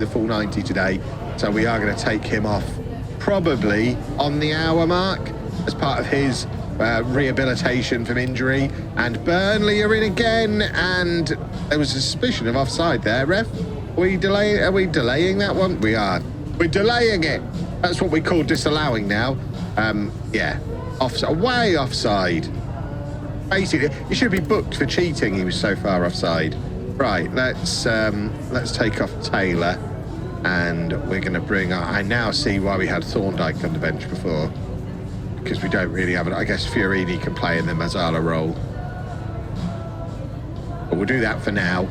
the full 90 today, so we are going to take him off probably on the hour mark as part of his rehabilitation from injury. And Burnley are in again, and there was a suspicion of offside there. Ref, are we delaying that one? We are. We're delaying it. That's what we call disallowing now. Yeah, offside, way offside. Basically, he should be booked for cheating. He was so far offside. Right, let's take off Taylor, and we're going to bring. I now see why we had Thorndike on the bench before, because we don't really have it. I guess Fiorini can play in the Mazzala role, but we'll do that for now.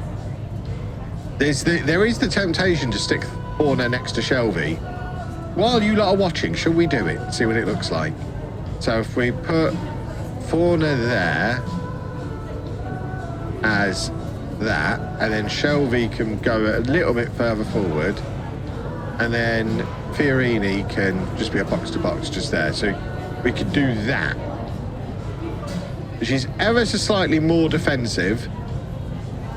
There is the temptation to stick Horner next to Shelvey. While you lot are watching, shall we do it? See what it looks like. So if we put Horner there as that, and then Shelvey can go a little bit further forward, and then Fiorini can just be a box to box just there. So we could do that, which is ever so slightly more defensive.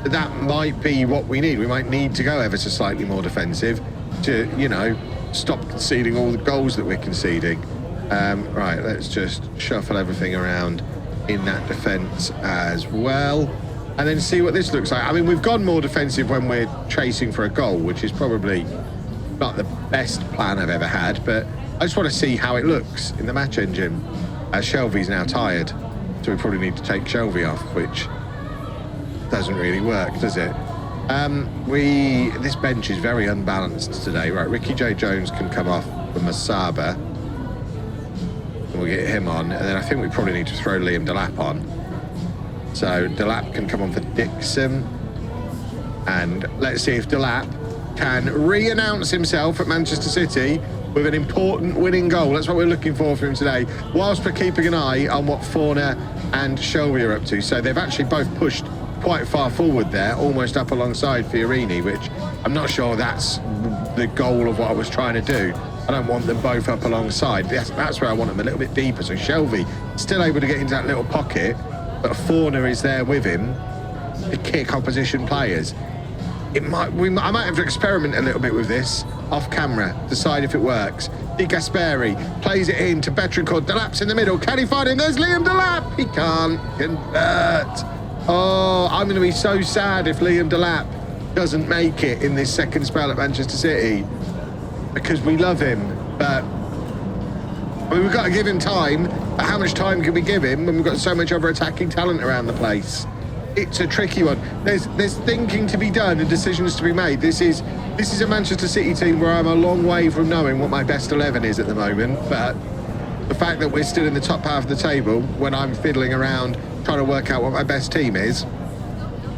That might be what we need. We might need to go ever so slightly more defensive to, you know, stop conceding all the goals that we're conceding. Right, let's just shuffle everything around in that defence as well, and then see what this looks like. I mean, we've gone more defensive when we're chasing for a goal, which is probably not the best plan I've ever had, but I just want to see how it looks in the match engine, as Shelvey's now tired, so we probably need to take Shelvey off, which doesn't really work, does it? This bench is very unbalanced today. Right, Ricky J. Jones can come off for Masaba. We'll get him on, and then I think we probably need to throw Liam Delap on. So Delap can come on for Dixon, and let's see if Delap can re-announce himself at Manchester City with an important winning goal. That's what we're looking for him today, whilst we're keeping an eye on what Forner and Shelby are up to. So they've actually both pushed quite far forward there, almost up alongside Fiorini, which I'm not sure that's the goal of what I was trying to do. I don't want them both up alongside. That's where I want them a little bit deeper. So Shelby still able to get into that little pocket, but Forner is there with him to kick opposition players. I might have to experiment a little bit with this off camera, decide if it works. Di Gasperi plays it in to Betancourt. Delap's in the middle. Can he find him? There's Liam Delap. He can't convert. Oh, I'm going to be so sad if Liam Delap doesn't make it in this second spell at Manchester City, because we love him, but I mean, we've got to give him time. But how much time can we give him when we've got so much other attacking talent around the place? It's a tricky one. There's thinking to be done and decisions to be made. This is a Manchester City team where I'm a long way from knowing what my best 11 is at the moment, but the fact that we're still in the top half of the table when I'm fiddling around trying to work out what my best team is,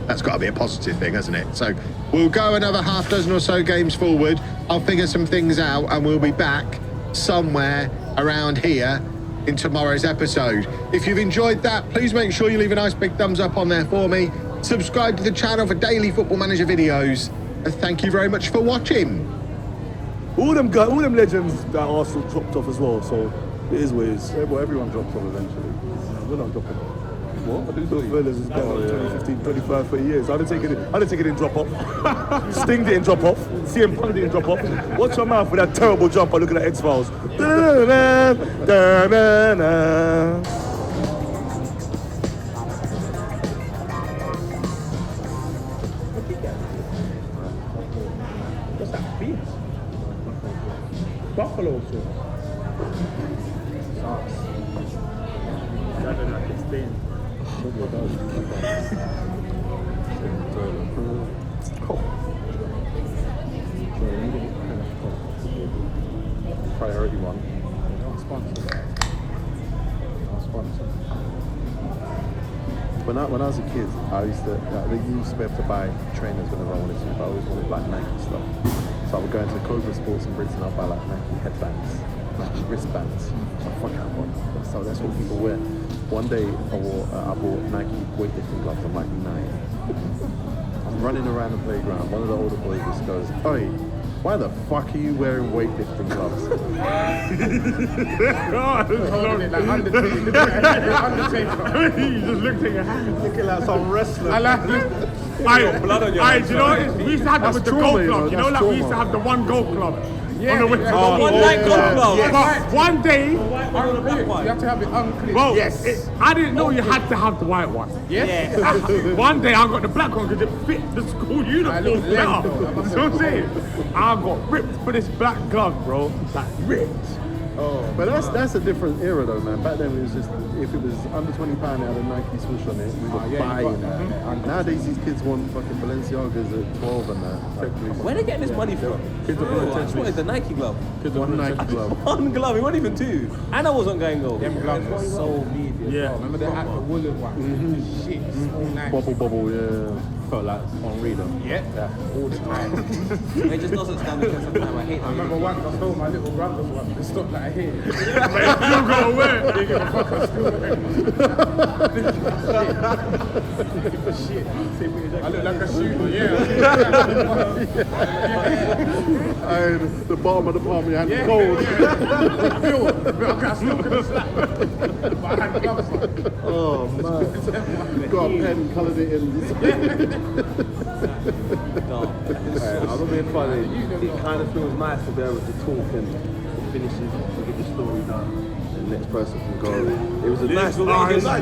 that's got to be a positive thing, hasn't it? So we'll go another half dozen or so games forward. I'll figure some things out, and we'll be back somewhere around here in tomorrow's episode. If you've enjoyed that, please make sure you leave a nice big thumbs up on there for me. Subscribe to the channel for daily Football Manager videos, and thank you very much for watching. All them legends that Arsenal dropped off as well, so it is what it is. Yeah, well, everyone drops off eventually. We're not dropping off. What? I do thought Villas is better than 2015, 25, 30 years. I didn't take it in drop off. Sting didn't drop off. CM Punk didn't drop off. Watch your mouth with that terrible jump. I look at the X-Files. What's that? Beef? Buffalo sauce. Driving like it's been. Priority one. Sponsor. When I was a kid, I used to be able to buy trainers whenever I wanted to, but I always wanted like Nike stuff. So I would go into Cobra Sports in Britain and I'd buy like Nike headbands, like wristbands. So fuck that one. So that's what people wear. One day I bought Nike weightlifting gloves. I'm like, nah. I'm running around the playground. One of the older boys just goes, "Oi, why the fuck are you wearing weightlifting gloves?" Holding it like Undertaker. You just looked at your hand. Looking like some wrestler. I like it. blood on your Aye, hands. do you know what it is? We used to have that That's with the trauma, golf you know, club. You know, that's like we used to trauma. have the one golf club. On the way to Oh, one night golf club. But one day, You have to have it unclean. well, I didn't know you had to have the white one. Yes. One day I got the black one because it fit the school uniform look better. lame, You know what I'm saying? I got ripped for this black glove, bro. Like ripped. But that's a different era though, man. Back then it was just, if it was under £20 it had a Nike swoosh on it, we were buying that. Nowadays these kids want fucking Balenciagas at 12 and that. Like, Where are they getting this money from? What is the Nike glove? one Nike glove. One glove, it wasn't even two. And I wasn't going gold. Them gloves were so meaty. Yeah. Remember they had the woolen one? Shit, small knife. Bubble, yeah. Felt like Henri though. Yeah, all the time. It just doesn't stand the test of time. I hate I that. remember once I stole my little brother's one. It stopped like here. But it still got away. They give a fuck, I still Shit. I look like a shooter, yeah. And the bottom of the palm of your hand is cold. But I still couldn't slap. But I had gloves on. Oh man. Got a pen, coloured it in. I'm not being funny. It kind of feels nice to be able to talk and finish it, to get the story done. The next person can go. It was a nice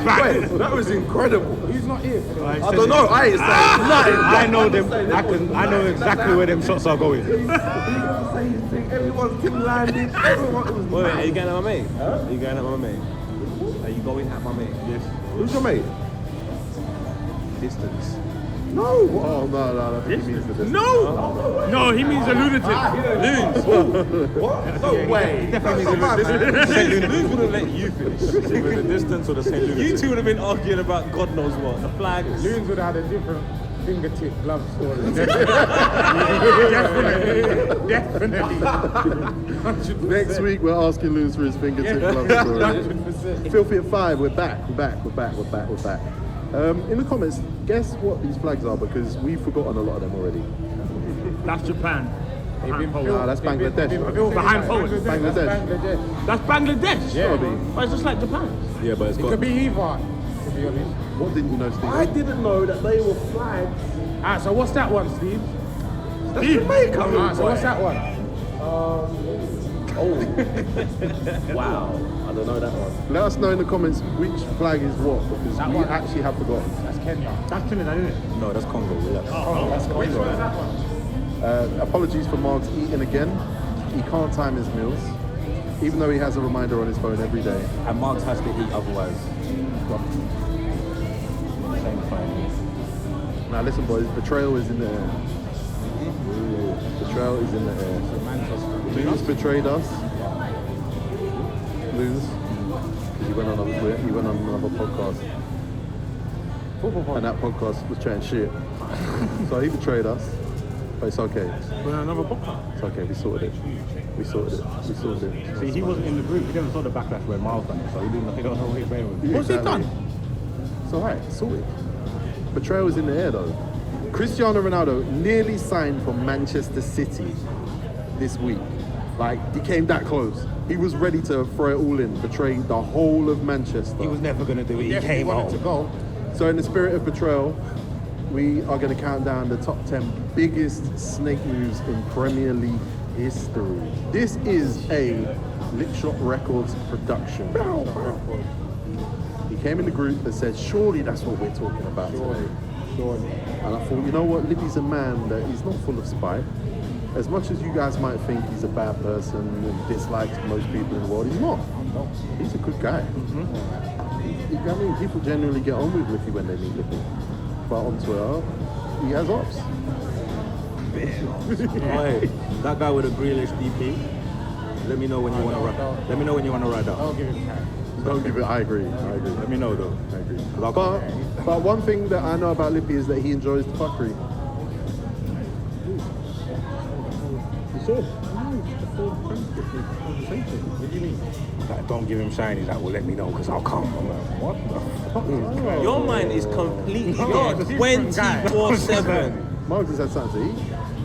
back. that was incredible. He's not here. I don't know. I ain't saying nothing. I know them. I know exactly where them shots are going. Everyone's team landing. Everyone was Wait, are you going at my mate? Are you going at my mate? Are you going at my mate? Yes. Who's your mate? Distance. No. Oh no, I think he means the distance. No, he means a lunatic. What? No way. Definitely means a Loons wouldn't let you finish. with the distance or the same lunatic. You two would have been arguing about God knows what. The flags. Loons would have had a different fingertip glove story. Definitely. Next week we're asking Loons for his fingertip glove story. 100%. Filthy at 5, we're back. In the comments, guess what these flags are because we've forgotten a lot of them already. That's Japan. Nah, that's Bangladesh. Behind Poland. Bangladesh. That's Bangladesh. Yeah. But it's just like Japan. Yeah, but it's It got. could be either, to be honest. What didn't you know, Steve? I didn't know that they were flags. Alright, so what's that one, Steve? Jamaica. Alright, so what's that one? Wow. I don't know that one. Let us know in the comments which flag is what because we one. actually have forgotten. That's Kenya. That's Trinidad, isn't it? No, that's Congo. Relax. Which one is that one? Apologies for Mark's eating again. He can't time his meals, even though he has a reminder on his phone every day. And Marks has to eat otherwise. Same thing. Now listen, boys, betrayal is in the air. Betrayal is in the air. Loons betrayed us. Loons. Because he went on another podcast. And that podcast was chatting shit. So he betrayed us. But it's okay. We're another podcast. It's okay, we sorted it. We sorted it. See, he wasn't in the group. He never saw the backlash where Miles done it, so he don't know what he's playing with. What's he done? It's alright, sorted. Betrayal is in the air though. Cristiano Ronaldo nearly signed for Manchester City this week. Like, he came that close. He was ready to throw it all in, betray the whole of Manchester. He was never going to do it. He Definitely came wanted to home. go. So in the spirit of betrayal, we are going to count down the top 10 biggest snake moves in Premier League history. This is a Lickshot Records production. He came in the group and said, surely that's what we're talking about today. And I thought, you know what, Lippy's a man that he's not full of spite. As much as you guys might think he's a bad person and dislikes most people in the world, he's not. He's a good guy. I mean, people genuinely get on with Lippy when they meet Lippy. But on Twitter, he has ops. Hey, that guy with a Grealish DP. Let me know when you want to ride. Let me know when you want to ride out. Don't give him time. Don't give it, I agree. Let me know though. I agree. But one thing that I know about Lippy is that he enjoys the fuckery. What do you mean? Like, don't give him shine. He's like, well, let me know because I'll come. I'm like, what the fuck? Your mind is completely gone. 24/7. Mark just had something to eat.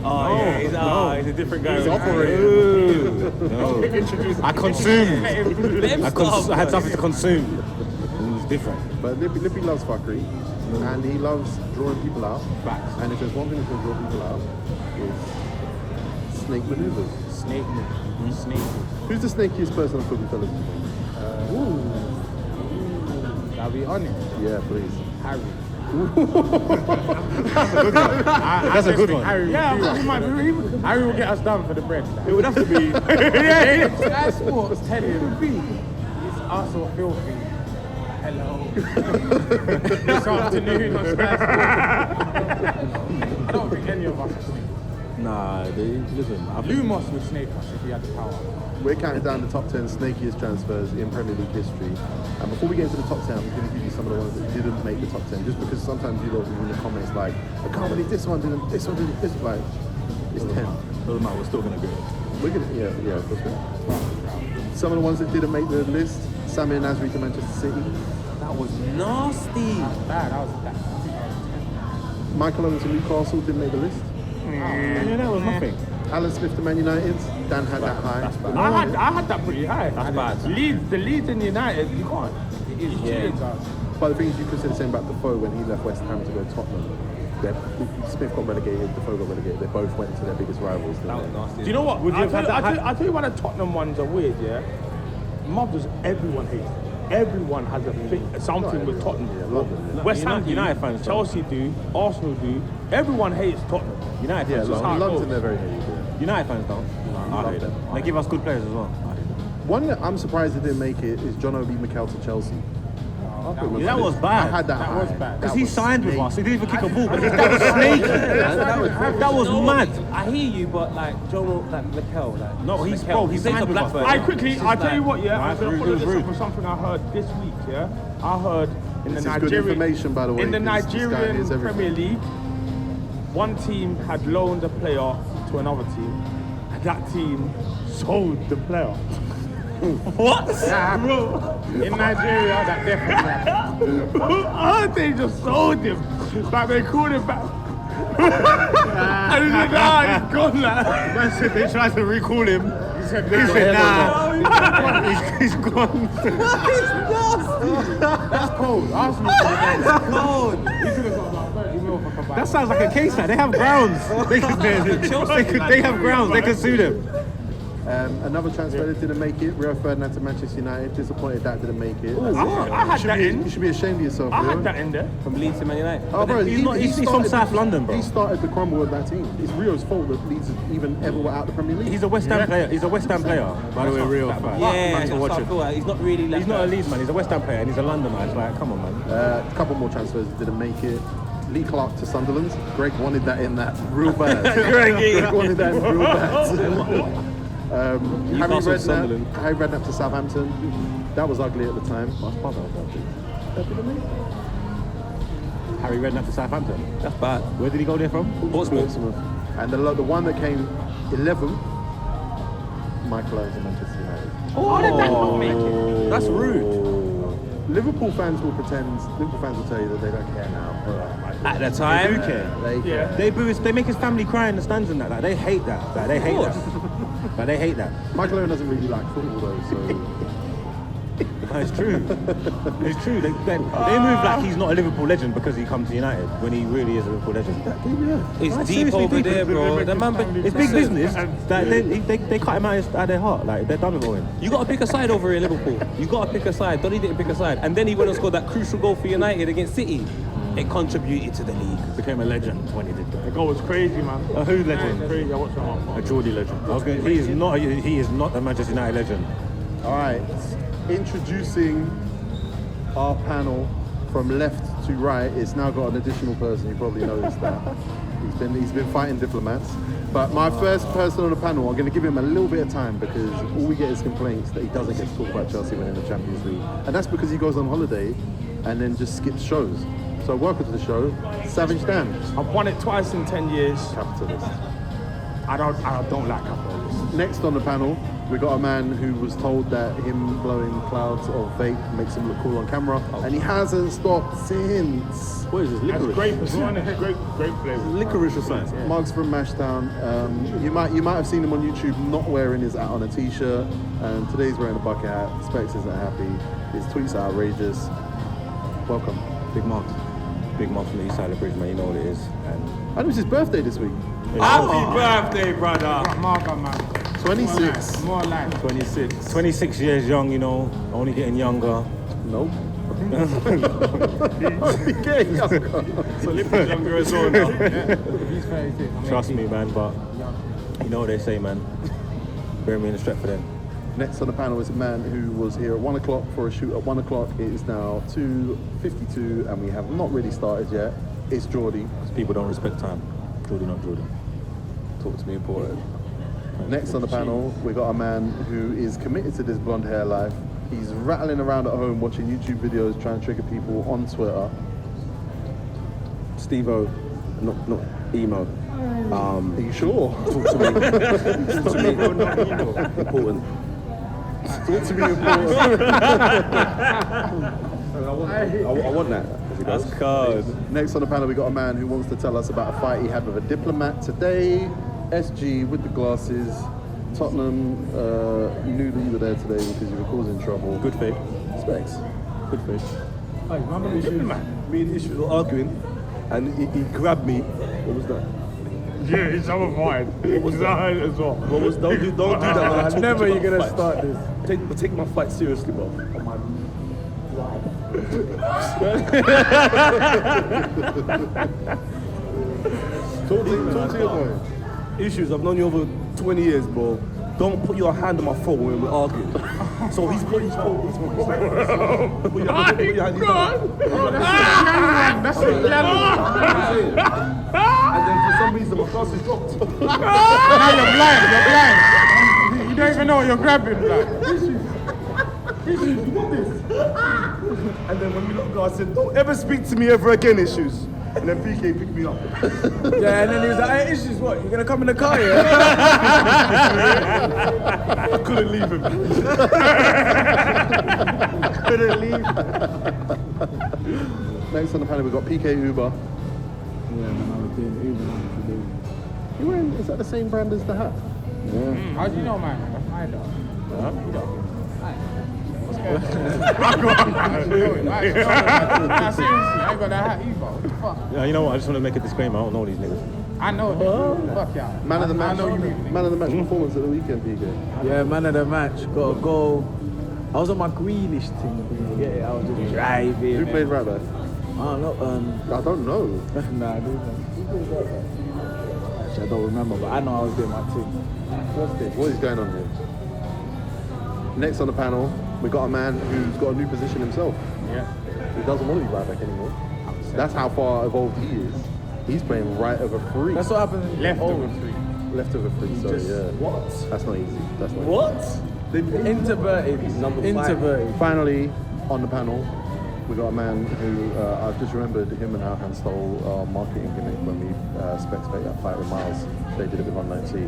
Oh, yeah, he's a different guy. He's operating. No. I consumed. Them I stuff, had something to consume. It's different. But Lippy loves fuckery. and he loves drawing people out. Facts. And if there's one thing that can draw people out, is snake maneuvers. Snake. Snake. Who's the snakiest person on football television? I'll be honest. Yeah, please. Harry. That's a good one. Harry, Harry will get us done for the bread. It would have to be. Sky Sports tell him it's us or filthy. Hello. This afternoon on Sky Sports. I don't think any of us are snake. Nah, listen. Lumos would snake us if he had the power. We're counting down the top 10 snakiest transfers in Premier League history. And before we get into the top 10, I'm going to give you some of the ones that didn't make the top 10, just because sometimes you lot will in the comments like, I can't believe this one didn't, this one didn't, this like, it's 10. Doesn't matter, we're still gonna go. We're going to, yeah, of course we are. Some of the ones that didn't make the list, Samir Nasri to Manchester City, That was nasty. That was Michael Owen to Newcastle didn't make the list. Yeah, that was nothing. Alan Smith to Man United, Dan had that high. I had that pretty high. That's bad. The Leeds in United, you can't. It is cheating. But the thing is, you could say the same about Defoe when he left West Ham to go to Tottenham. Smith got relegated, Defoe got relegated. They both went to their biggest rivals. That was nasty. Do you know what? Would you have had that I'll tell you why the Tottenham ones are weird, yeah? Mothers, everyone hates them. Everyone has a thing, something with Tottenham. Yeah, London, yeah. West Ham United do, fans don't. Chelsea do, Arsenal do. Everyone hates Tottenham. United Yeah, fans don't. how it London goes. they're very hated. Yeah. United fans don't. I hate them. They give us good players as well. I hate them. One that I'm surprised they didn't make it is John Obi Mikel to Chelsea. That was bad. I had that. That was bad. Because he signed with us. He didn't even kick a ball. But that was snaky. That was mad. I hear you, but like John, like Mikel, like No, he's Mikel, bro. He plays for signed with us. Blackburn. I'll tell you what, yeah, Nah, I'm it's going to rude, follow it was this up rude. with something I heard this week, yeah? I heard in the This is good Nigerian information, by the way, in the 'cause this guy Nigerian hears everything. Premier League, one team had loaned a player to another team, and that team sold the player. What? Yeah, bro. In Nigeria, that definitely. I heard they just sold him. Like they called him back. And he said, nah, he's gone now. Man said they tried to recall him. He said, He's gone. That's cold. Arsenal should have done that. He should have got about 30 mil for Kabak. That sounds like a case. They have grounds. They have grounds. They can sue them. Another transfer that didn't make it, Rio Ferdinand to Manchester United. Disappointed that didn't make it. I had that You in. should be ashamed of yourself, I Leo. had that in there. From Leeds to Man United. Oh, bro, He's from South London, bro. He started the crumble of that team. It's Rio's fault that Leeds even ever were out of the Premier League. He's a West Ham player. He's a West Ham player. By the way, real fan. Yeah, Man that's to what watch I him. feel like. He's not really like He's not a Leeds man. He's a West Ham player, and he's a London man. It's like, come on, man. A couple more transfers that didn't make it. Lee Clark to Sunderland. Greg wanted that in that real bad. Greg wanted that in real bad. Newcastle, Sunderland. Harry Redknapp to Southampton. That was ugly at the time. That didn't make it. Harry Redknapp to Southampton. That's bad. Where did he go there from? Portsmouth. And the one that came 11th, Michael Owen to Manchester United. How did that not make it? That's rude. Liverpool fans will tell you that they don't care now. At the time. They do care. They care. They boo his, they make his family cry in the stands and that. Like, they hate that. Like, they hate that. Like, they hate that. Michael Owen doesn't really like football though, so No, it's true. It's true. They move like he's not a Liverpool legend because he comes to United when he really is a Liverpool legend. It's Like, deep seriously over deep. there, bro. The man, It's big business. Like, they cut him out of their heart. Like, they're done with Owen. You got to pick a side over here, Liverpool. You got to pick a side. Donny didn't pick a side, and then he went and scored that crucial goal for United against City. It contributed to the league. Became a legend when he did that. The goal was crazy, man. A who legend? Crazy. I watched him on. A Geordie legend. He is not a Manchester United legend. all right. Introducing our panel from left to right. It's now got an additional person. You probably noticed that. He's been fighting diplomats. But my first person on the panel, I'm going to give him a little bit of time because all we get is complaints that he doesn't get to talk about Chelsea winning the Champions League. And that's because he goes on holiday and then just skips shows. So welcome to the show, Savage Dan. I've won it twice in 10 years. Capitalist. I don't like capitalists. Next on the panel, we got a man who was told that him blowing clouds of vape makes him look cool on camera, and he hasn't stopped since. What is this? That's Licorice? grape as well, isn't it? Grape flavour. Licorice or something? Mugs from Mashtown. You might have seen him on YouTube not wearing his hat on a t-shirt, and today he's wearing a bucket hat. Specs isn't happy. His tweets are outrageous. Welcome. Big Marks. Big man from the east side of the bridge, man. You know what it is. And And it was his birthday this week. Happy birthday, brother. Martha, man. 26. More life. 26. 26 years young, you know, only getting younger. Nope. So Lippy's younger as well now. He's 36. Trust me, man, but you know what they say, man. Bear me in the strap for them. Next on the panel is a man who was here at 1 o'clock for a shoot at 1 o'clock. It is now 2:52 and we have not really started yet. It's Geordie. Because people don't respect time. Jordy, not Jordy. Talk to me important. Next on the panel, we got a man who is committed to this blonde hair life. He's rattling around at home watching YouTube videos, trying to trigger people on Twitter. Steve-O, not emo. Are you sure? Talk to me. Talk to me. Important. Talk to me important. I want that. That's cold. Next on the panel, we got a man who wants to tell us about a fight he had with a diplomat today. SG with the glasses. Tottenham knew that you were there today because you were causing trouble. Good faith. Specs. Good faith. Hey, remember the shoes? Me and Issues were arguing, and he grabbed me. What was that? Yeah, it's some of mine. It was that as well. What was? Don't do that. When I'm talking Never to you're you gonna about start fights. Take my fight seriously, bro. Talk to your boy. Issues, I've known you over 20 years, bro. Don't put your hand on my phone when we're arguing. So he's put his phone. Put your hand in That's a yellow. And then for some reason my glasses dropped. Now you're blind. You're blind. You don't even know what you're grabbing, like. Issues, you got this. And then when we looked go, I said, don't ever speak to me ever again, Issues. And then PK picked me up. Yeah, and then he was like, hey, Issues, what? You gonna come in the car, yeah? I couldn't leave him. Couldn't leave. Next on the panel, we got PK Uber. Yeah, man, I was doing Uber today. You wearing? Is that the same brand as the hat? How do you know, man? That's my dog. Seriously, I ain't got that hat either. What the fuck? Yeah, you know what? I just want to make a disclaimer. I don't know these niggas. I know this. Fuck y'all. Man of the match. I know you mean. Man of the match performance at the weekend, PK. Yeah, man of the match, got a goal. I was on my greenish thing, yeah, I was just driving. Who played right back? I don't know, I don't know. nah, I don't know. Actually, I don't remember, but I know I was doing my thing. What's this? What is going on here? Next on the panel, we got a man who's got a new position himself. Yeah. He doesn't want to be right back anymore. That's how far evolved he is. He's playing right over free. That's what happened. Left over three. Left over free, sorry, yeah. What? That's not easy. That's not What? Introverted. Number 5. Introverted. easy. Finally, on the panel, we got a man who, I've just remembered him and Alhan stole our marketing gimmick when we spectate that fight with Miles. They did it with Unknown T. I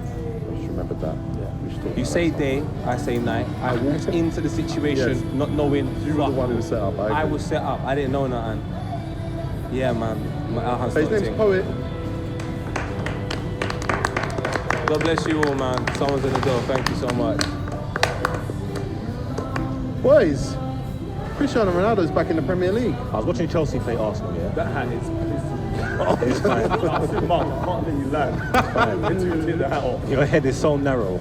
just remembered that. Yeah. We should talk You about say that. day, I say night. I walked into the situation Yes. not knowing. You were the one who was set up. I agree. was set up. I didn't know nothing. Yeah, man. My Alhan His name's thing. Poet. God bless you all, man. Someone's in the door. Thank you so much. Boys, Cristiano Ronaldo's back in the Premier League. I was watching Chelsea play Arsenal, yeah? That hat is It's fine. I said, Mark, I can't let you land. It's fine. Until you take the hat off. Your head is so narrow.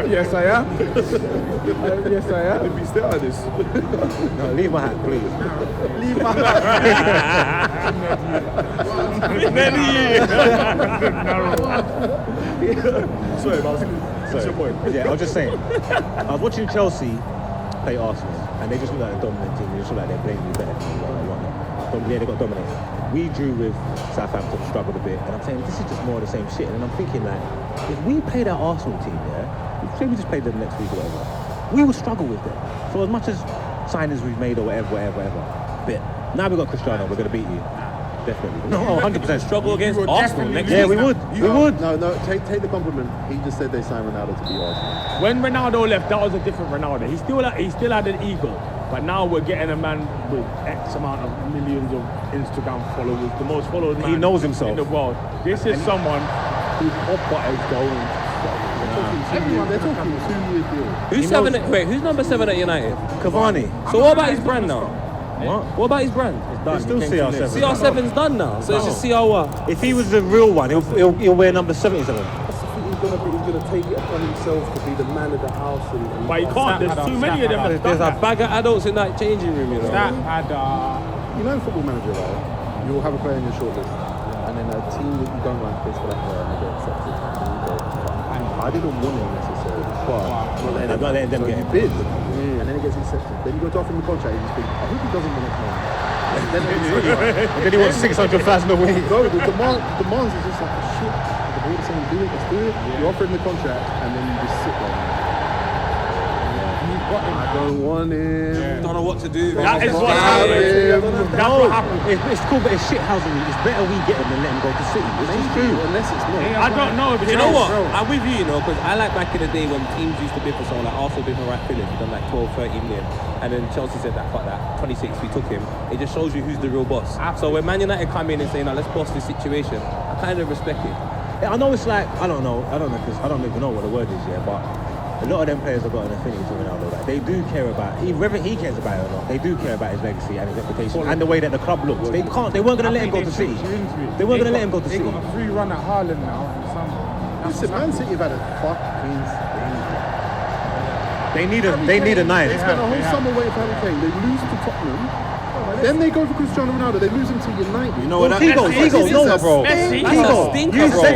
Yes, I am. Yes, I am. Let me stay out of this. No, leave my hat, please. Sorry, but what's your point? Yeah, I was just saying. I was watching Chelsea play Arsenal, and they just look like a dominant team. They just look like they're playing better than they got dominated. We drew with Southampton, struggled a bit, and I'm saying this is just more of the same shit. And I'm thinking like, if we played our Arsenal team, yeah, say we just played them next week or whatever, we would struggle with them. So as much as signings we've made or whatever, but now we've got Cristiano, we're gonna beat you. Definitely. No, 100%. Struggle against Arsenal next Yeah, week. we would. We would. No, take the compliment. He just said they signed Ronaldo to beat Arsenal. When Ronaldo left, that was a different Ronaldo. He still had an ego, but now we're getting a man with X amount of millions of Instagram followers, the most followed man He knows himself. in the world. This is someone whose opera is going They're talking 2-year deal. Who's number 7 at United? Cavani. So what about his brand now? What about his brand? It's still CR7. CR7's done now, so it's just CR what? If he was the real one, he'll wear number 77. That's the thing, he's gonna take it upon himself to be the man of the house and But he can't. There's too many of them. There's a bag of adults in that changing room, you know. That had You know in Football Manager, right? You'll have a player in your shortlist, and then a team that you don't like plays for that player and they get accepted. And you go, I didn't want him necessarily, but I'm not letting them so get you him. bid, and then he gets accepted. Then you go to offer him the contract, and you think, I hope he doesn't want to come. Then And then he wants 600,000 a week. No, the demands are just like, shit, the board is saying, do it, let's do it. You offer him the contract, and then you just sit there. I don't want him. Don't know what to do. That is what happened. That's what happened. It's cool, but it's shit housing. It's better we get him than let him go to City. It's just true. Unless it's not. I don't know. You know what? I'm with you, because I like back in the day when teams used to bid for someone like Arsenal bid for Right Phillips, done like 12, 13 million, and then Chelsea said that, fuck that, 26, we took him. It just shows you who's the real boss. So when Man United come in and say, no, let's boss this situation, I kind of respect it. I know it's like, I don't know, because I don't even know what the word is yet, but a lot of them players have got an affinity to Ronaldo. Like, they do care about, whether he cares about it or not, they do care about his legacy and his reputation and the way that the club looks. They weren't going to let him go to City. They weren't going to let him go to City. They got a free run at Haaland now in the summer. Listen, Man City have had a fucking They need a 9. They spent a whole summer waiting for Harry Kane. They lose to Tottenham. Then they go for Cristiano Ronaldo. They lose him to United. You know what? Ego, no, bro. Messi. Ego. That's a stinker, You bro. said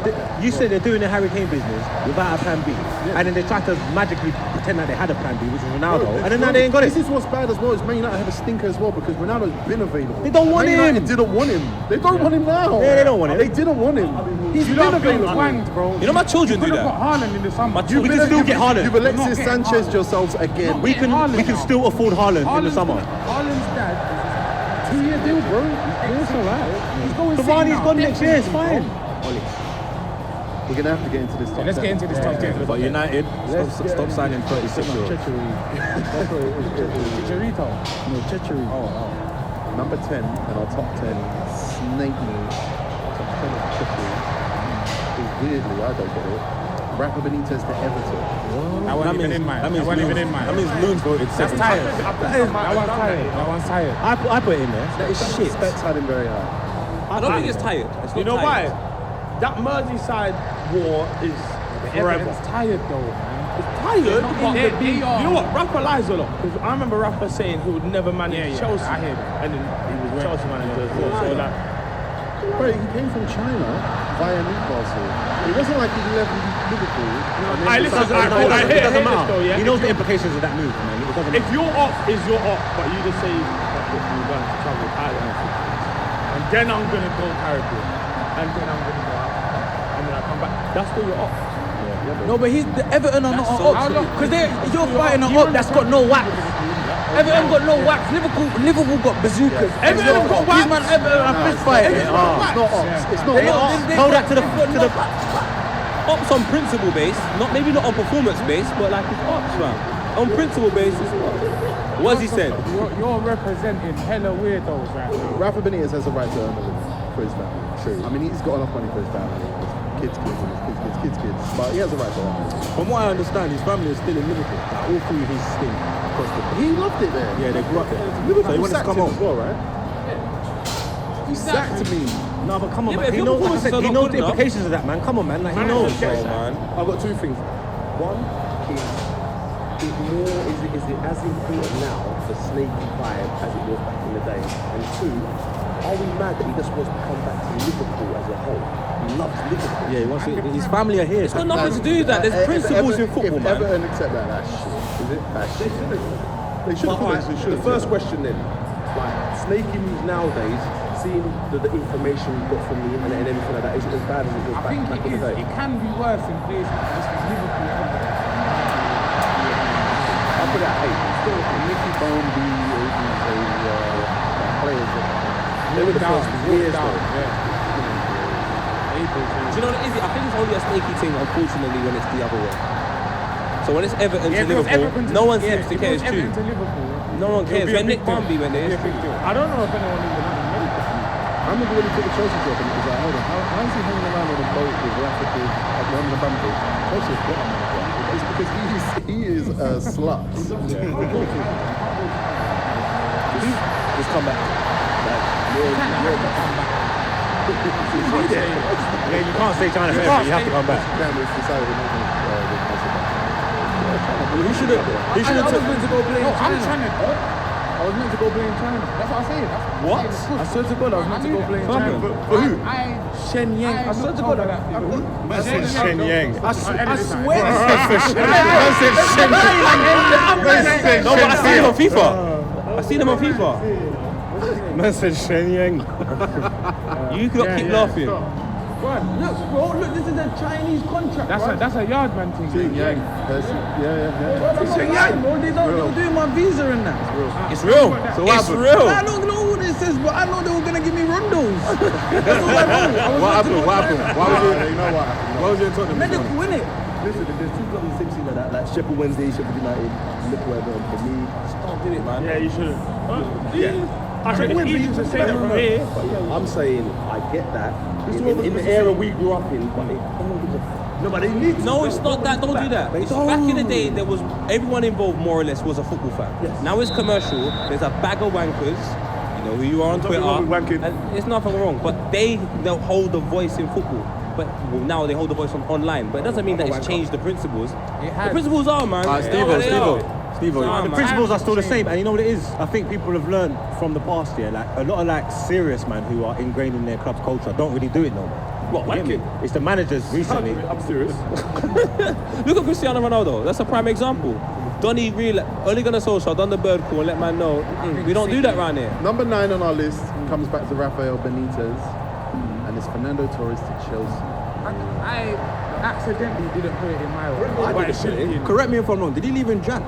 it. You said they're doing the Harry Kane business without a plan B, and then they tried to magically pretend that they had a plan B, which was Ronaldo, and then now they ain't got it. This is what's bad as well. Is Man United have a stinker as well because Ronaldo's been available. They don't want Man him. United didn't want him. They don't want him now. Yeah, they don't want him. They didn't want him. He's You been don't feel available. twanged, bro. You know my children do Could have that. got Haaland in the summer. My children We can still get Haaland. You've Not Alexis getting Sanchez Haaland. yourselves again. We can still afford Haaland in the summer. Haaland's dad. 2-year deal, bro. It's alright. He's going Cavani's gone next year. It's fine. We're gonna have to get into this top Let's 10. get into this top 10. But United, stop signing 36-year-olds. Chicharito. No, Chechery. Number 10 in our top 10 snake move. Top 10 of Chelsea is weirdly, I don't get it. Rafa Benitez to Everton. That wasn't even in mine. That wasn't even in mine. That means Loons voted That's second. tired. That one's tired. I put it in there. That is shit. Specs had him very high. I don't think it's tired. It's not You know tired. why? That Merseyside war is forever. It's tired though, man. It's tired. You know what? Rafa lies a lot. Because I remember Rafa saying he would never manage Chelsea. I hear that. And then he was Chelsea manager as well. So like, Bro, he came from China via Newcastle. It wasn't like he left Liverpool. I listen. I It hear doesn't this matter. though. Yeah. He knows the implications of that move, man. It doesn't If your op is your op, but you just say you're going to travel Ireland, and then I'm gonna go Caribbean, and then I'm gonna go out, and then I come back. That's still your op. No, but the Everton are not That's on so ops. true. Because you're fighting an op that's got no wax. Everton got no wax. Liverpool got bazookas. Everton got wax. These man Everton are fist fighting. It's not ops. It's not ops. Tell that to the Ops on principle base, maybe not on performance base, but like it's ops, man. On principle base, it's ops. What's he said? You're representing hella weirdos right now. Rafa Benitez has a right to earn a living for his family. True. I mean, he's got enough money for his family. His kids. But he has a right to earn a living. From what I understand, his family is still in Liverpool. Like, all through his stint across the. He loved it there. Yeah, they grew up there. Liverpool So he wanted to sacked come him home. as well, right? He sacked me. No, but come on, Yeah, but man. if He your knows, like I performance said, are he not knows good the enough- implications of that, man. Come on, man. Like, he knows. Man. I've got two things. One is it as important now, the snaky vibe, as it was back in the day? And two, are we mad that he just wants to come back to Liverpool as a whole? He loves Liverpool. Yeah, he wants to, his family are here. It's got nothing to do with that. There's principles in football, if man. Everton accept that, that's shit. Is it? That's shit. They should have. But the first question then, like snaky moves nowadays, seeing the information we got from the internet and everything like that, is it as bad as it was I think back in the day? it can be worse in places like this with Liverpool. I'll put it at 8. Still, Nicky Bombi is players that They were the first years down, though. Do you know what it is? I think it's only a snaky thing, unfortunately, when it's the other way. So when it's Everton to Liverpool, no one seems to care. It's true. Everton to Liverpool. No one cares. When Nick Bambi went there, It'll be a big deal. I don't know if anyone even made it. I remember when he took the Chelsea job and he was like, hold on, how is he hanging around on a boat with Rashford, one of the bumpers. Chelsea have got a manager. It's because he is a slut. Just come back. Yeah, you can't stay China forever. You have to come back. It's decided we're not going He should have. He should have. I was meant to go play in I'm China. I was meant to go play in China. That's what I'm saying. What? I swear to God, I was meant to go play in China. For who? Shenyang. I swear to God. Man said Shenyang. I swear. No, but I seen him on FIFA. I seen him on FIFA. Man said Shenyang. You could keep laughing. Look, bro, look, this is a Chinese contract. That's a yard man thing. Yeah. It's Shenyang, bro. They're doing my visa and that. It's real. It's real. I don't know what it says, but I know they were gonna give me rondos. That's all I know. What happened? Why was it? You know what happened? Why was it in Tottenham? Meant to win it. Listen, there's two clubs in the same scene like that, like Sheffield Wednesday, Sheffield United, Liverpool, Everton. For me, Don't do it, man. Yeah, you shouldn't. I think it's easy to say that from here. I'm saying I get that. In the era we grew up in, but no, but they need to. No, it's not that. Don't do that. It's back in the day, there was everyone involved more or less was a football fan. Yes. Now it's commercial. There's a bag of wankers. You know who you are on Twitter. wrong with wanking. And it's nothing wrong, but they'll hold the voice in football. But now they hold the voice on online. But it doesn't mean that it's changed the principles. The principles are, man. The principles are still the same, and you know what it is? I think people have learned from the past year, like a lot of like serious man who are ingrained in their club's culture don't really do it no more. What, You get me? wanking? It's the managers recently. I'm serious. Look at Cristiano Ronaldo. That's a prime example. Donny real only gonna social, done the bird call and let man know we don't do that around here. Number 9 on our list comes back to Rafael Benitez, and it's Fernando Torres to Chelsea. I accidentally didn't put it in my order. But it should be in. Correct me if I'm wrong. Did he leave in Jan?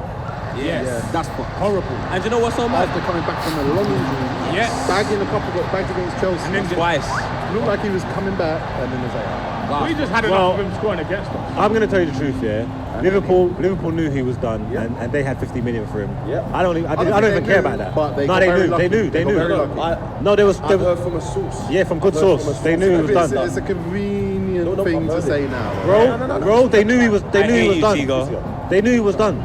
Yes. That's horrible. And you know what's so mad? After coming back from a long injury, Yes. bagging a couple of bags against Chelsea. And then Twice. Looked like he was coming back, and then it's like, We just had enough of him scoring against us. I'm going to tell you the truth, yeah. Liverpool knew he was done, and they had 50 million for him. Yeah. I don't even care about that. But they no, got very lucky. they got knew. very lucky. No, there was I've heard from a source. yeah, from good source. They knew he was done. It's a convenient No, thing I've to heard say it. now. Bro, they knew he was I hate you, done. Chigo. They knew he was done.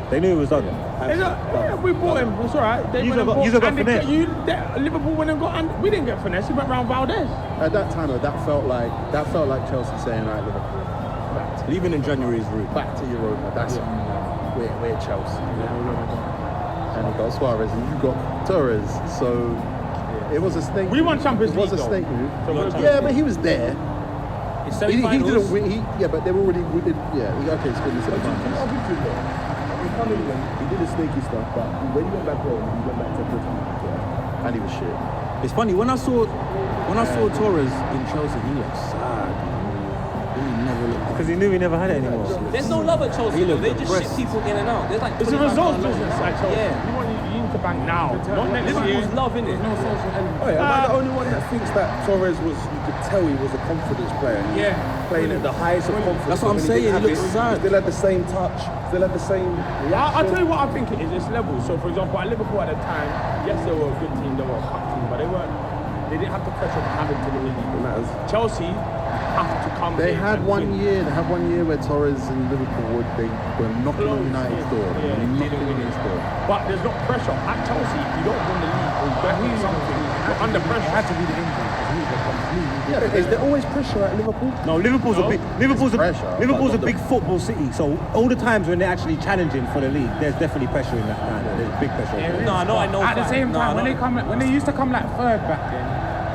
We bought him. It's all right. They You went and got bought- finesse. and Liverpool went and got. And we didn't get finesse. We went round Valdez. At that time, though, that felt like Chelsea saying, right, Liverpool, Leaving in January is rude. back to Europa. That's we're Chelsea. And you got Suarez and you got Torres. So it was a snake. We won Champions It was a League, though. snake move. So we're Yeah, but he was there. It's He semi-finals. didn't win. But they were already. Okay, it's good. It's I'll give you that. He come in, he did the snaky stuff, but when he went back home, he went back to Britain. And he was shit. It's funny when I saw Torres in Chelsea, he looked sad. He never looked. Because he knew he never had it anymore. There's no love at Chelsea. He looked They just ship depressed. people in and out. There's like It's a 25 results man business, loans. actually. Yeah. You need to bank now, not next year. Liverpool's love, innit? No social element. Oh, yeah, am I the only one that thinks that Torres was, you could tell he was a confidence player? He was playing at the highest of confidence. That's what I'm When saying, didn't he have looks it, sad. Still had the same touch, still had the same reaction. I'll tell you what I think it is. It's level. So, for example, at Liverpool at the time, yes, they were a good team. They were a cup team, but they didn't have the pressure of having to win the league. Chelsea have to come. They in had and one win. year. They had 1 year where Torres and Liverpool they were knocking on United's door. Yeah, They were they knocking on his door. But there's not pressure at Chelsea. If you don't win the league, or you don't win something, you're under pressure. It had to be the injury. Yeah, is there always pressure at Liverpool? No, Liverpool's pressure, a big football city. So all the times when they're actually challenging for the league, there's definitely pressure in that kind. There's big pressure. No, I know. At the same time, when they used to come like third back then,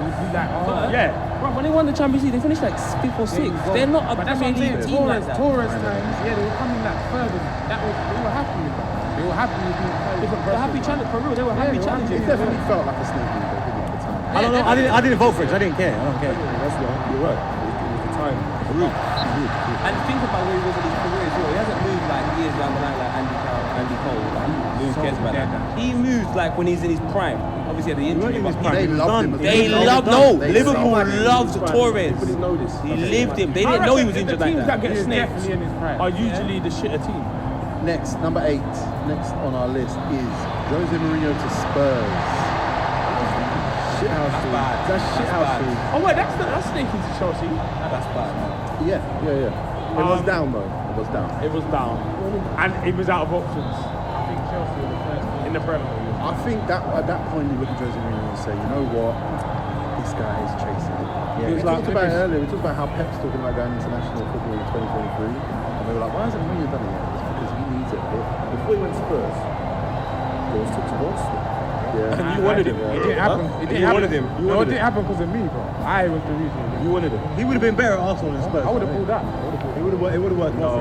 you'd be like, oh yeah. Bro, when they won the Champions League, they finished like 5th or 6th. They're not a But that's what Premier I'm League saying. team like that. Torres times, yeah, they were coming like further. They were happy with that. They were happy with being different. They're happy challenge for real. They were happy challenging. It definitely felt like a snake move, though, didn't it, at the time? I don't know. I didn't vote for it. I didn't care. I don't care. You're right. It was the time. And think about where he was in his career as well. He hasn't moved like years down the line like Andy Cole. Like, who cares about that? He moves like when he's in his prime. Obviously, at the injury. in his but prime. They He was loved done. him. They loved Liverpool loved Torres. People didn't know this. He lived him. They didn't know he was injured the like teams that. that get snaked are usually the shitter team. Next, number 8. Next on our list is Jose Mourinho to Spurs. Shithouse That's team. bad. That's shithouse team. Oh wait, that's sneaking to Chelsea. That's bad. Yeah. It was down though. It was down. It was down. And it was out of options. I think Chelsea were the first in the Premier League. I think that at that point you look at Jose Mourinho and say, you know what, this guy is chasing it. Yeah, we it's talked like- about it earlier. We talked about how Pep's talking about going international football in 2023, and we were like, why hasn't Mourinho done it yet? It's because he needs it. Before he went to Spurs, he was took to Arsenal. Yeah. And you wanted him. It didn't happen. It You didn't happen. wanted him. You No, it wanted didn't him. happen because of me, bro. I was the reason. You wanted him. He would have been better at Arsenal than Spurs. I would have pulled that. It would have worked. No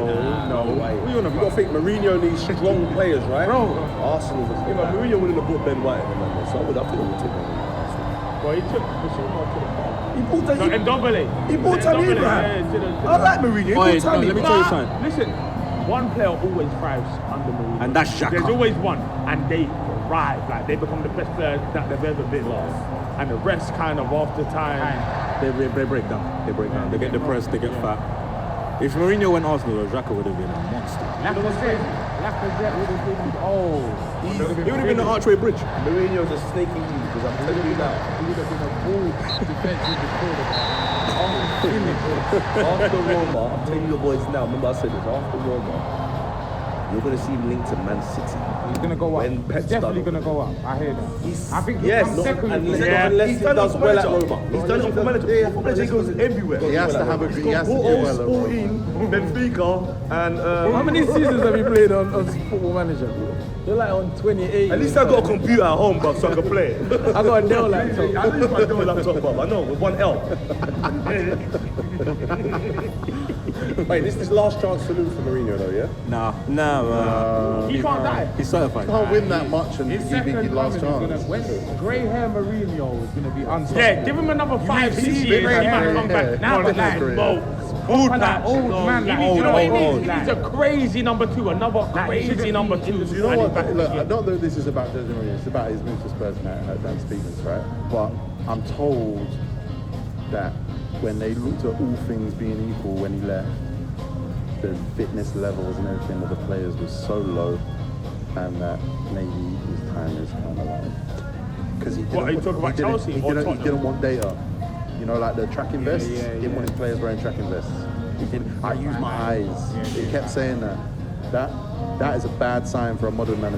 way. What you on You about? got to think Mourinho needs strong players, right? Bro. Arsenal was. Yeah, but Mourinho wouldn't have brought Ben White in, man. So I would have would take Ben White. Well, he took Basuma to the top. He brought No, and Dombele. He brought Tammy Dombele, Abraham. to the- I like Mourinho. He Oi, brought no, Tammy. let me tell you something. Listen, one player always thrives under Mourinho. And that's Xhaka. There's always one, and they thrive. Like they become the best player that they've ever been. And the rest kind of after time. They break down. They break down. They get depressed. They get fat. If Mourinho went Arsenal, Xhaka would have been a monster. Lacazette would have been, oh. He would have been the Archway Bridge. Mourinho's a snaky dude, because I'm telling you now. He would have been a bull defensive midfielder. After Roma, I'm telling you boys now, remember I said this, after Roma, you're going to see him linked to Man City. He's going to go up. When Pep's He's definitely done. going to go up. I hear that. I think he'll Yes, come not second. unless, Yeah. unless he He's done does it for well at manager. Roma. He's done it for manager. For manager, he goes everywhere. He has to have a. He has to do Porto, well. Sporting, Benfica, and How many seasons have you played on Football Manager? You're like on 28. at least I got a computer at home, bruv, so I can play. I got a Dell laptop. I use my Dell laptop, bruv. I know, with one L. Wait, this is last chance salute for Mourinho though, yeah? Nah, man. He can't die. He's certified. Can't win that much and His he second beat you last coming is chance. gonna, when grey hair Mourinho is going to be unstoppable. Yeah, give him another 5-6 He's years. grey He might hair, come yeah. back. Now, but like, Career. Old man, old man. He Like, needs, you know what he needs? He like- needs a crazy number two, another crazy number two. Do you know what? Look, not that this is about Jose Mourinho, it's about his move to Spurs and Dan Stevens, right? But I'm told that when they looked at all things being equal when he left, the fitness levels and everything of the players was so low, and that maybe his time is kind of like because he didn't. What, are you talking about Chelsea He or didn't, Tottenham? he didn't want data. You know, like the tracking vests. yeah, He didn't want his players wearing tracking vests. He didn't. I use my eyes. He kept saying that. That is a bad sign for a modern manager.